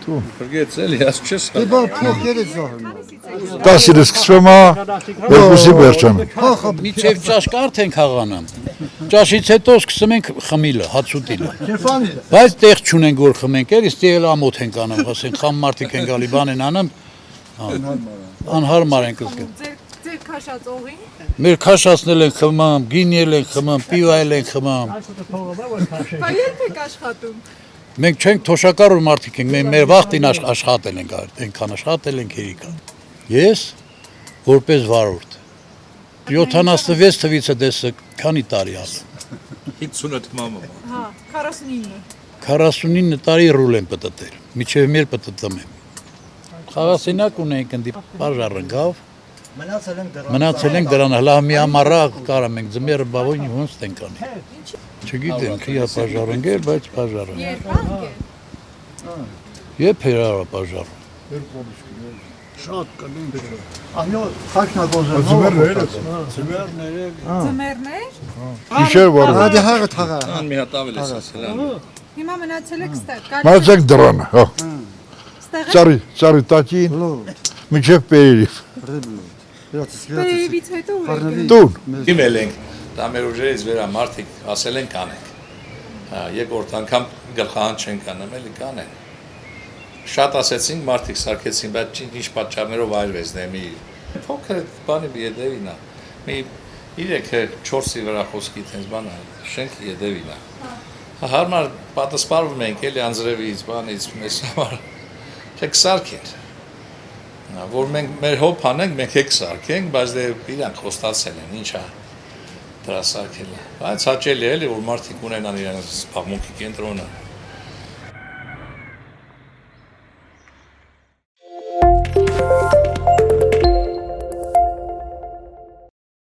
Forget էլի, ասես չես։ Դե փող երես զոհում։ 10-ից սկսվում է 2-ի վերջանը։ Միջև ճաշ կարթ ենք հաղանում։ Ճաշից հետո սկսում ենք խմիլը, հացուտիլը։ Բայց տեղ չունենք որ խմենք, էլի ստեղ ամոթ ենք անում, ասենք խամ մարդիկ են գալի բան են անում։ Անհարմար ենք զգում։ Ձեր քաշած օղին։ Մեր քաշացնել են խմամ, գինել են խմամ, պիվայել են խմամ։ Բա երբ եք աշխատում։ Մենք չենք թոշակառու մարդիկ ենք, մենք մեր վախտին աշխատել ենք, այնքան աշխատել ենք երիկա։ Ես որպես վարորդ 76 թվից է դեսը քանի տարի ալ։ 58 մամա։ Հա, 49։ 49 տարի ռուլ եմ պտտել, միջև մեր պտտում եմ։ Խաղասենյակ ունենք ընդի բաժար ընկավ։ Մնացել ենք դրան հլա մի ամառա կարամ ենք ձմերը բավոյնի ոնց ենք անի։ Չգիտեմ, քիա բաժար ընկել, բայց բաժարը։ Երբանք է։ Եփ հերա բաժարը։ Շատ կլինք։ Անյո խաշնագոզը։ Ձմեռներ։ Գիշեր վառ։ Հադի հաղը թաղա։ Ան մի հատ ավել ես ասել։ Հիմա մնացել եք ստեղ։ Մնացեք դրանը, հա։ Ստեղ Ծարի տակին, միջև պերերիվ։ Պերևից հետո ուր եք։ Տուն։ Իմել ենք, դա մեր ուժերից վերա մարդիկ ասել են կանենք։ Երկրորդ անգամ գլխահան չեն կանում, էլի կանեն։ Շատ ասեցինք, մարդիկ սարքեցին, բայց ինչ պատճառներով այրվեց, դե մի փոքր բանի յետևին է։ Մի 3-4-ի վրա խոսքի տես բան է, շենքի յետևին է։ Հարմար պատասպարվում ենք էլի անձրևից, բանից, մեզ համար։ Չեք սարքենք։ Որ մենք մեր հոփ անենք, մենք եք սարքենք, բայց դե իրանք խոստացել են, ինչ է դրա սարքելը։ Բայց հաճելի է էլի, որ մարդիկ ունենան իրենց զբաղմունքի կենտրոնը։